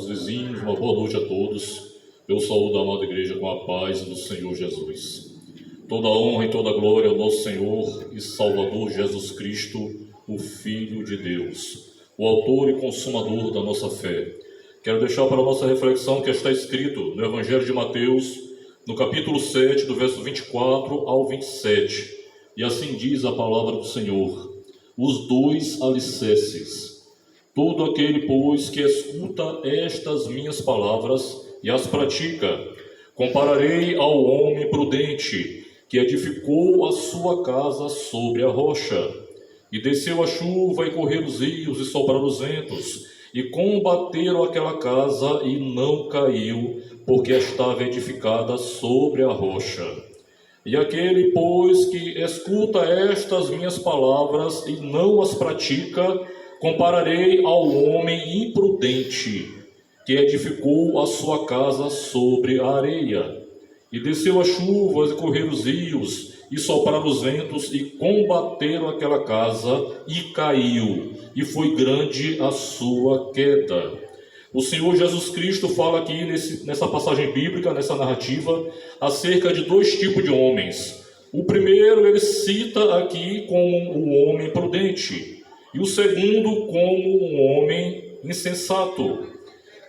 nossos vizinhos, uma boa noite a todos. Eu saúdo a amada igreja com a paz do Senhor Jesus. Toda honra e toda glória ao nosso Senhor e Salvador Jesus Cristo, o Filho de Deus, o autor e consumador da nossa fé. Quero deixar para a nossa reflexão que está escrito no Evangelho de Mateus, no capítulo 7, do verso 24 ao 27. E assim diz a palavra do Senhor: os dois alicerces. Todo aquele, pois, que escuta estas minhas palavras e as pratica, compararei ao homem prudente, que edificou a sua casa sobre a rocha. E desceu a chuva, e correram os rios, e sopraram os ventos, e combateram aquela casa, e não caiu, porque estava edificada sobre a rocha. E aquele, pois, que escuta estas minhas palavras e não as pratica, compararei ao homem imprudente, que edificou a sua casa sobre a areia. E desceu a chuva, e correram os rios, e sopraram os ventos, e combateram aquela casa, e caiu, e foi grande a sua queda. O Senhor Jesus Cristo fala aqui nessa passagem bíblica, nessa narrativa, acerca de dois tipos de homens. O primeiro ele cita aqui como o homem prudente, e o segundo como um homem insensato.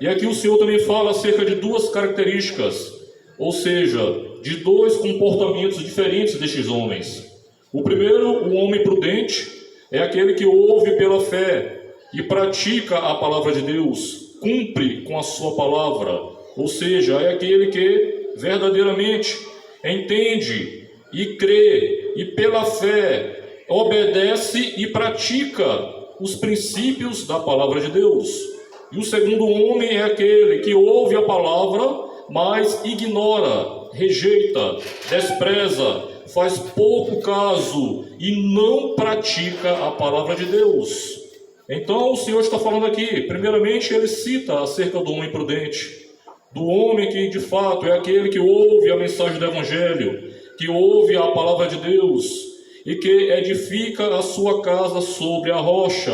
E aqui o Senhor também fala acerca de duas características, ou seja, de dois comportamentos diferentes destes homens. O primeiro, o homem prudente, é aquele que ouve pela fé e pratica a palavra de Deus, cumpre com a sua palavra, ou seja, é aquele que verdadeiramente entende e crê e pela fé obedece e pratica os princípios da palavra de Deus. E o segundo homem é aquele que ouve a palavra, mas ignora, rejeita, despreza, faz pouco caso e não pratica a palavra de Deus. Então o Senhor está falando aqui, primeiramente ele cita acerca do homem prudente, do homem que de fato é aquele que ouve a mensagem do Evangelho, que ouve a palavra de Deus e que edifica a sua casa sobre a rocha,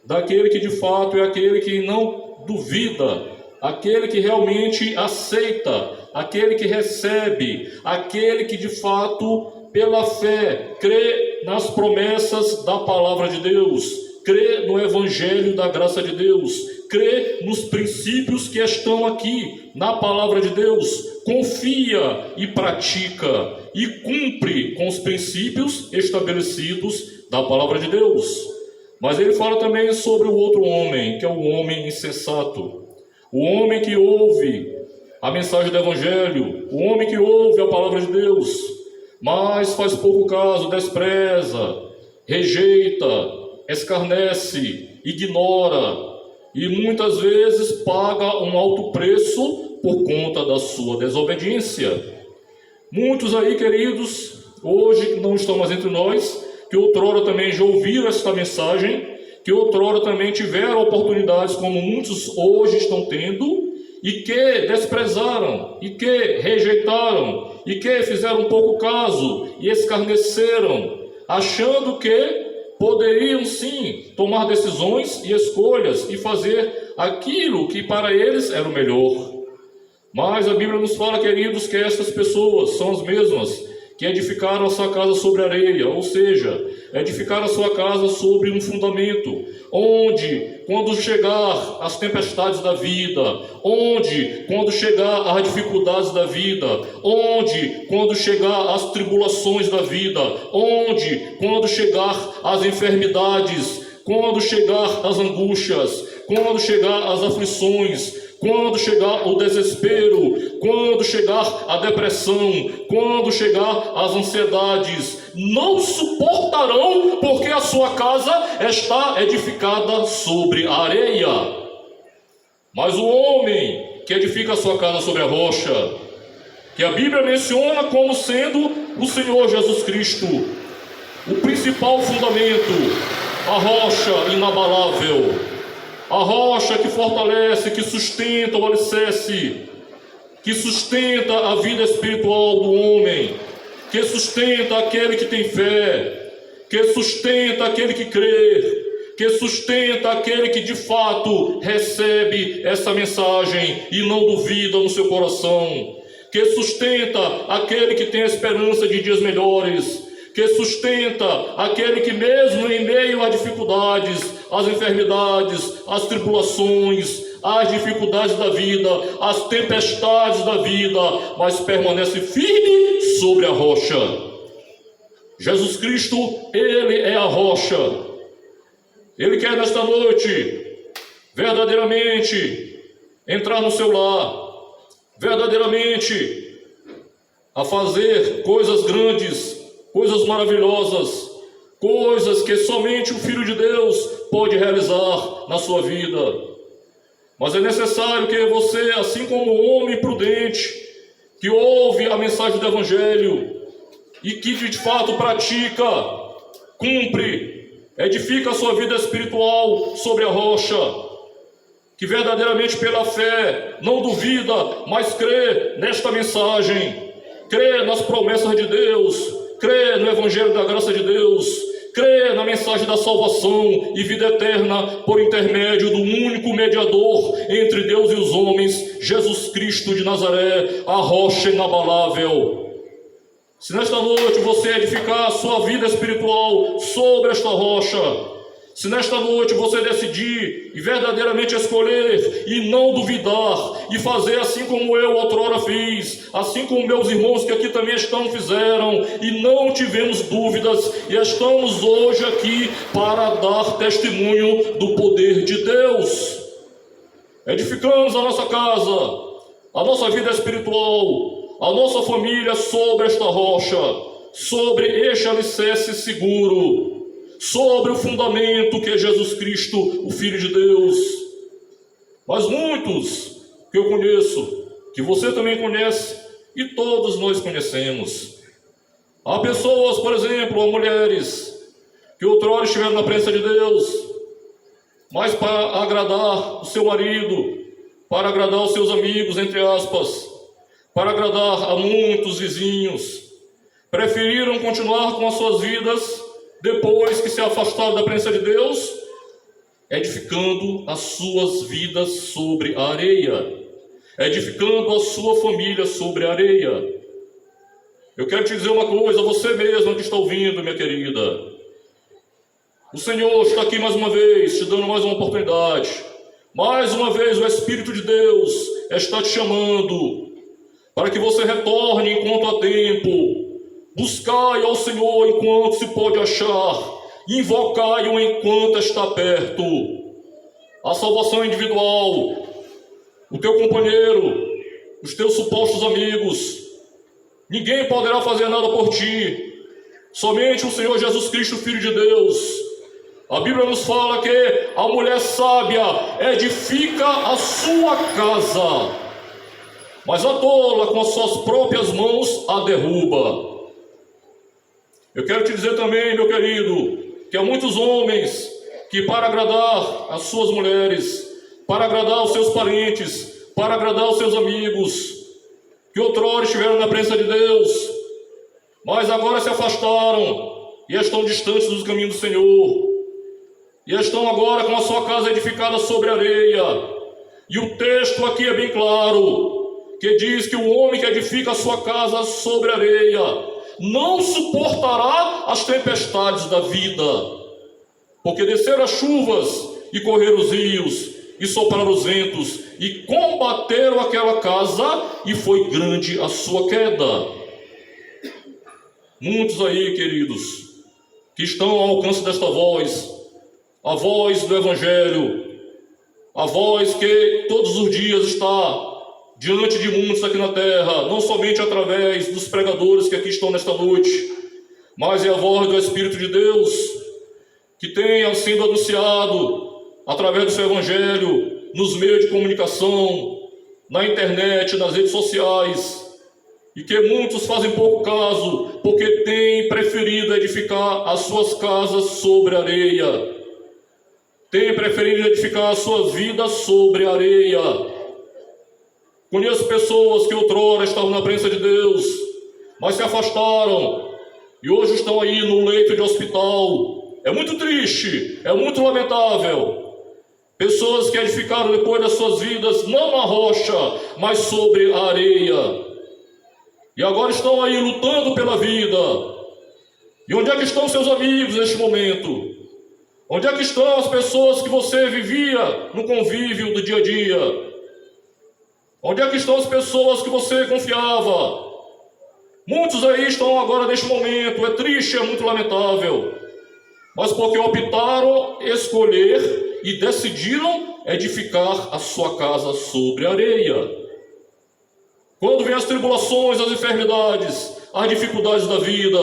daquele que de fato é aquele que não duvida, aquele que realmente aceita, aquele que recebe, aquele que de fato pela fé crê nas promessas da palavra de Deus, crê no Evangelho da graça de Deus, crê nos princípios que estão aqui na palavra de Deus, confia e pratica e cumpre com os princípios estabelecidos da palavra de Deus. Mas ele fala também sobre o outro homem, que é o homem insensato, o homem que ouve a mensagem do Evangelho, o homem que ouve a palavra de Deus, mas faz pouco caso, despreza, rejeita, escarnece, ignora e muitas vezes paga um alto preço por conta da sua desobediência. Muitos aí, queridos, hoje não estão mais entre nós, que outrora também já ouviram esta mensagem, que outrora também tiveram oportunidades como muitos hoje estão tendo, e que desprezaram, e que rejeitaram, e que fizeram pouco caso, e escarneceram, achando que poderiam sim tomar decisões e escolhas e fazer aquilo que para eles era o melhor. Mas a Bíblia nos fala, queridos, que essas pessoas são as mesmas que edificaram a sua casa sobre areia, ou seja, edificaram a sua casa sobre um fundamento, onde, quando chegar as tempestades da vida, onde, quando chegar as dificuldades da vida, onde, quando chegar as tribulações da vida, onde, quando chegar as enfermidades, quando chegar as angústias, quando chegar as aflições, quando chegar o desespero, quando chegar a depressão, quando chegar as ansiedades, não suportarão, porque a sua casa está edificada sobre a areia. Mas o homem que edifica a sua casa sobre a rocha, que a Bíblia menciona como sendo o Senhor Jesus Cristo, o principal fundamento, a rocha inabalável, a rocha que fortalece, que sustenta o alicerce, que sustenta a vida espiritual do homem, que sustenta aquele que tem fé, que sustenta aquele que crê, que sustenta aquele que de fato recebe essa mensagem e não duvida no seu coração, que sustenta aquele que tem a esperança de dias melhores, que sustenta aquele que mesmo em meio às dificuldades, às enfermidades, às tribulações, às dificuldades da vida, às tempestades da vida, mas permanece firme sobre a rocha. Jesus Cristo, Ele é a rocha. Ele quer nesta noite, verdadeiramente, entrar no seu lar, verdadeiramente, a fazer coisas grandes, coisas maravilhosas, coisas que somente o Filho de Deus pode realizar na sua vida. Mas é necessário que você, assim como um homem prudente, que ouve a mensagem do Evangelho e que de fato pratica, cumpre, edifica a sua vida espiritual sobre a rocha, que verdadeiramente pela fé não duvida, mas crê nesta mensagem, crê nas promessas de Deus, crê no Evangelho da graça de Deus, crê na mensagem da salvação e vida eterna por intermédio do único mediador entre Deus e os homens, Jesus Cristo de Nazaré, a rocha inabalável. Se nesta noite você edificar a sua vida espiritual sobre esta rocha, se nesta noite você decidir e verdadeiramente escolher e não duvidar e fazer assim como eu outrora fiz, assim como meus irmãos que aqui também fizeram e não tivemos dúvidas e estamos hoje aqui para dar testemunho do poder de Deus. Edificamos a nossa casa, a nossa vida espiritual, a nossa família sobre esta rocha, sobre este alicerce seguro, sobre o fundamento que é Jesus Cristo, o Filho de Deus. Mas muitos que eu conheço, que você também conhece, e todos nós conhecemos. Há pessoas, por exemplo, há mulheres, que outrora estiveram na presença de Deus, mas para agradar o seu marido, para agradar os seus amigos, entre aspas, para agradar a muitos vizinhos, preferiram continuar com as suas vidas depois que se afastaram da presença de Deus, edificando as suas vidas sobre a areia, edificando a sua família sobre a areia. Eu quero te dizer uma coisa, você mesmo que está ouvindo, minha querida, o Senhor está aqui mais uma vez, te dando mais uma oportunidade. Mais uma vez o Espírito de Deus está te chamando para que você retorne enquanto há tempo. Buscai ao Senhor enquanto se pode achar, invocai-o enquanto está perto. A salvação individual, o teu companheiro, os teus supostos amigos, ninguém poderá fazer nada por ti, somente o Senhor Jesus Cristo, Filho de Deus. A Bíblia nos fala que a mulher sábia edifica a sua casa, mas a tola com as suas próprias mãos a derruba. Eu quero te dizer também, meu querido, que há muitos homens que para agradar as suas mulheres, para agradar os seus parentes, para agradar os seus amigos, que outrora estiveram na presença de Deus, mas agora se afastaram e estão distantes dos caminhos do Senhor, e estão agora com a sua casa edificada sobre areia. E o texto aqui é bem claro, que diz que o homem que edifica a sua casa sobre areia não suportará as tempestades da vida, porque desceram as chuvas e correram os rios e sopraram os ventos e combateram aquela casa, e foi grande a sua queda. Muitos aí, queridos, que estão ao alcance desta voz, a voz do Evangelho, a voz que todos os dias está diante de muitos aqui na terra, não somente através dos pregadores que aqui estão nesta noite, mas é a voz do Espírito de Deus, que tem sido anunciado através do seu Evangelho, nos meios de comunicação, na internet, nas redes sociais, e que muitos fazem pouco caso, porque têm preferido edificar as suas casas sobre areia, têm preferido edificar a sua vida sobre areia. Conheço pessoas que outrora estavam na presença de Deus, mas se afastaram, e hoje estão aí no leito de hospital, É muito triste, é muito lamentável. Pessoas que edificaram depois das suas vidas, não na rocha, mas sobre a areia. E agora estão aí lutando pela vida. E onde é que estão seus amigos neste momento? Onde é que estão as pessoas que você vivia no convívio do dia a dia? Onde é que estão as pessoas que você confiava? Muitos aí estão agora neste momento. É triste, é muito lamentável. Mas porque optaram escolher e decidiram edificar a sua casa sobre areia. Quando vêm as tribulações, as enfermidades, as dificuldades da vida,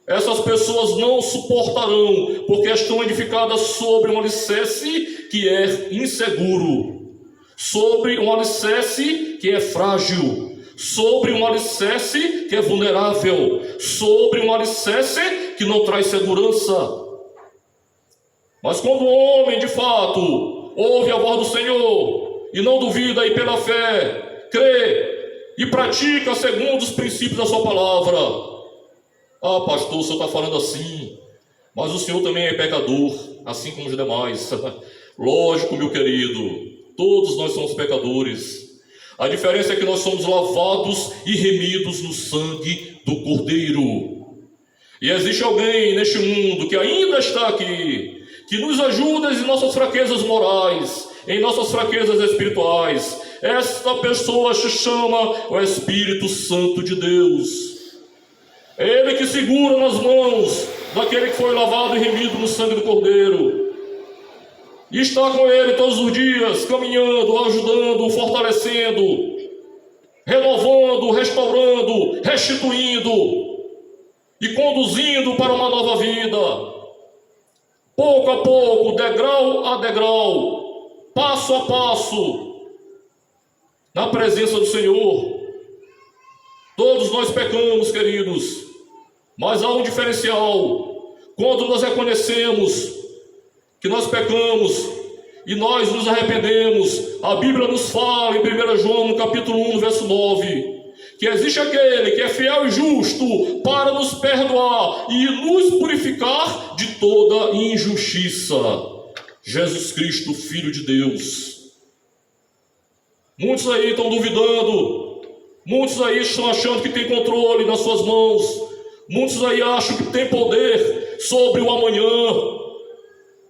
essas pessoas não suportarão, porque estão edificadas sobre um alicerce que é inseguro, sobre um alicerce que é frágil, sobre um alicerce que é vulnerável, sobre um alicerce que não traz segurança. Mas quando o homem, de fato, ouve a voz do Senhor e não duvida e pela fé, crê e pratica segundo os princípios da sua palavra. Ah, pastor, o senhor está falando assim, mas o senhor também é pecador, assim como os demais. Lógico, meu querido, todos nós somos pecadores. A diferença é que nós somos lavados e remidos no sangue do Cordeiro. E existe alguém neste mundo que ainda está aqui, que nos ajuda em nossas fraquezas morais, em nossas fraquezas espirituais. Esta pessoa se chama o Espírito Santo de Deus. É Ele que segura nas mãos daquele que foi lavado e remido no sangue do Cordeiro. E está com ele todos os dias, caminhando, ajudando, fortalecendo, renovando, restaurando, restituindo e conduzindo para uma nova vida. Pouco a pouco, degrau a degrau, passo a passo, na presença do Senhor. Todos nós pecamos, queridos, mas há um diferencial. Quando nós reconhecemos que nós pecamos e nós nos arrependemos, a Bíblia nos fala em 1 João, no capítulo 1, verso 9, que existe aquele que é fiel e justo para nos perdoar e nos purificar de toda injustiça. Jesus Cristo, Filho de Deus. Muitos aí estão duvidando, muitos aí estão achando que tem controle nas suas mãos, muitos aí acham que tem poder sobre o amanhã.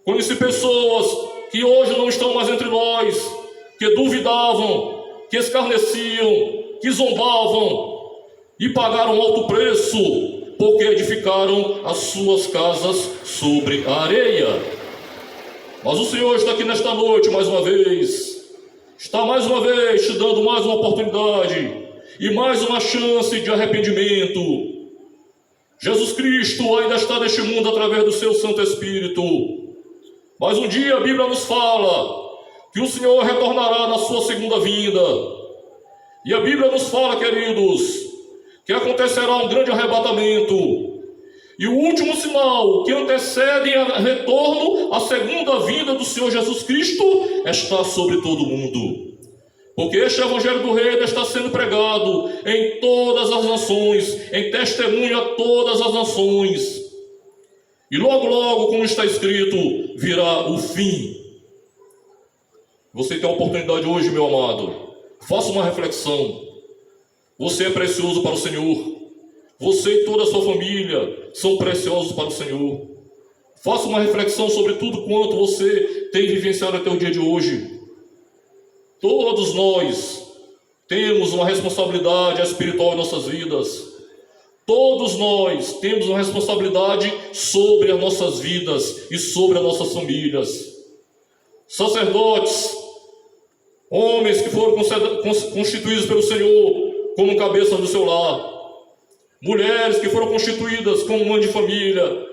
Conheci pessoas que hoje não estão mais entre nós, que duvidavam, que escarneciam, que zombavam e pagaram alto preço, porque edificaram as suas casas sobre a areia. Mas o Senhor está aqui nesta noite mais uma vez, está mais uma vez te dando mais uma oportunidade e mais uma chance de arrependimento. Jesus Cristo ainda está neste mundo através do seu Santo Espírito. Mas um dia a Bíblia nos fala que o Senhor retornará na sua segunda vinda. E a Bíblia nos fala, queridos, que acontecerá um grande arrebatamento. E o último sinal que antecede o retorno, a segunda vinda do Senhor Jesus Cristo, está sobre todo o mundo. Porque este Evangelho do Reino está sendo pregado em todas as nações, em testemunho a todas as nações. E logo, logo, como está escrito, virá o fim. Você tem a oportunidade hoje, meu amado. Faça uma reflexão. Você é precioso para o Senhor. Você e toda a sua família são preciosos para o Senhor. Faça uma reflexão sobre tudo quanto você tem vivenciado até o dia de hoje. Todos nós temos uma responsabilidade espiritual em nossas vidas. Todos nós temos uma responsabilidade sobre as nossas vidas e sobre as nossas famílias. Sacerdotes, homens que foram constituídos pelo Senhor como cabeça do seu lar. Mulheres que foram constituídas como mãe de família,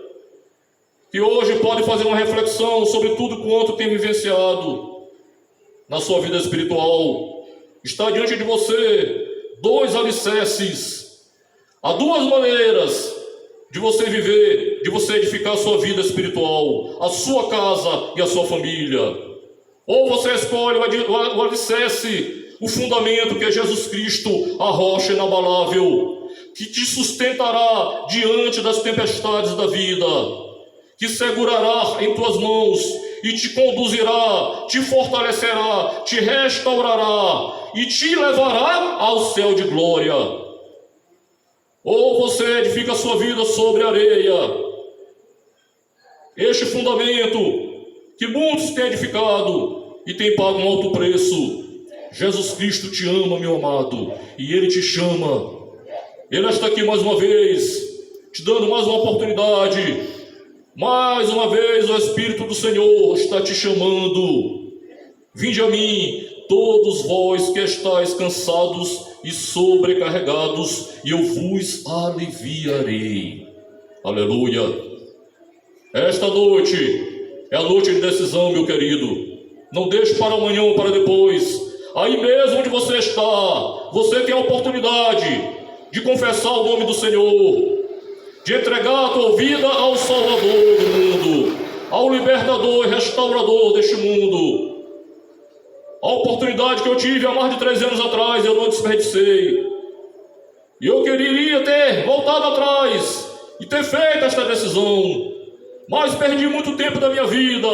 que hoje podem fazer uma reflexão sobre tudo quanto tem vivenciado na sua vida espiritual. Está diante de você dois alicerces. Há duas maneiras de você viver, de você edificar a sua vida espiritual, a sua casa e a sua família. Ou você escolhe o alicerce, o fundamento que é Jesus Cristo, a rocha inabalável, que te sustentará diante das tempestades da vida, que segurará em tuas mãos e te conduzirá, te fortalecerá, te restaurará e te levará ao céu de glória. Ou você edifica a sua vida sobre areia. Este fundamento que muitos têm edificado e têm pago um alto preço. Jesus Cristo te ama, meu amado, e Ele te chama. Ele está aqui mais uma vez, te dando mais uma oportunidade. Mais uma vez o Espírito do Senhor está te chamando. Vinde a mim, todos vós que estáis cansados e sobrecarregados, e eu vos aliviarei. Aleluia. Esta noite é a noite de decisão, meu querido. Não deixe para amanhã ou para depois. Aí mesmo onde você está, você tem a oportunidade de confessar o nome do Senhor, de entregar a tua vida ao Salvador do mundo, ao libertador e restaurador deste mundo. A oportunidade que eu tive há mais de 3 anos atrás, eu não desperdicei. E eu queria ter voltado atrás e ter feito esta decisão, mas perdi muito tempo da minha vida.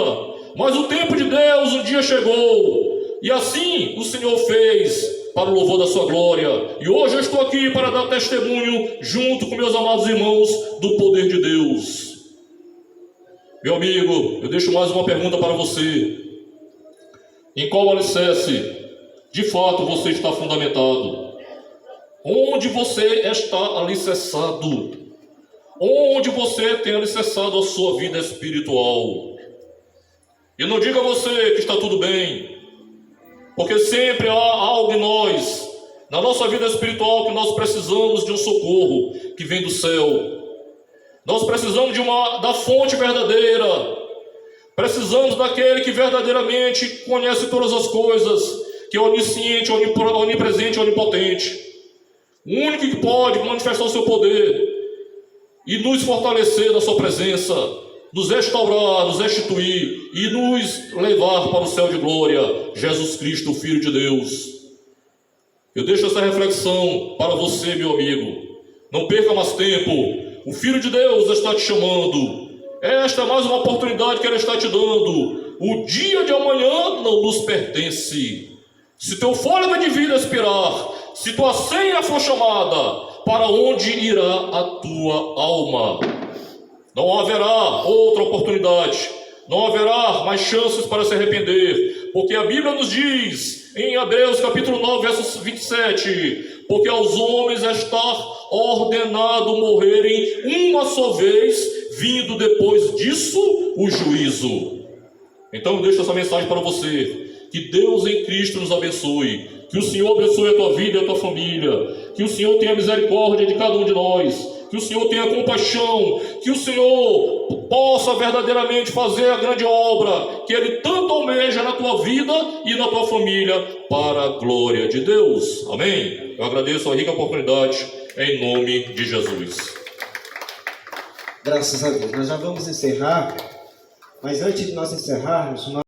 Mas o tempo de Deus um dia chegou, e assim o Senhor fez, para o louvor da sua glória. E hoje eu estou aqui para dar testemunho, junto com meus amados irmãos, do poder de Deus. Meu amigo, eu deixo mais uma pergunta para você. Em qual alicerce, de fato, você está fundamentado? Onde você está alicerçado? Onde você tem alicerçado a sua vida espiritual? E não diga a você que está tudo bem, porque sempre há algo em nós, na nossa vida espiritual, que nós precisamos de um socorro que vem do céu. Nós precisamos da fonte verdadeira. Precisamos daquele que verdadeiramente conhece todas as coisas, que é onisciente, onipresente e onipotente. O único que pode manifestar o seu poder e nos fortalecer na sua presença, nos restaurar, nos restituir e nos levar para o céu de glória, Jesus Cristo, o Filho de Deus. Eu deixo essa reflexão para você, meu amigo. Não perca mais tempo. O Filho de Deus está te chamando. Esta é mais uma oportunidade que Ele está te dando. O dia de amanhã não nos pertence. Se teu fôlego de vida expirar, se tua senha for chamada, para onde irá a tua alma? Não haverá outra oportunidade, não haverá mais chances para se arrepender, porque a Bíblia nos diz, em Hebreus capítulo 9, verso 27, porque aos homens está ordenado morrerem uma só vez, vindo depois disso o juízo. Então eu deixo essa mensagem para você, que Deus em Cristo nos abençoe, que o Senhor abençoe a tua vida e a tua família, que o Senhor tenha misericórdia de cada um de nós, que o Senhor tenha compaixão, que o Senhor possa verdadeiramente fazer a grande obra que Ele tanto almeja na tua vida e na tua família, para a glória de Deus. Amém? Eu agradeço a rica oportunidade, em nome de Jesus. Graças a Deus. Nós já vamos encerrar, mas antes de nós encerrarmos,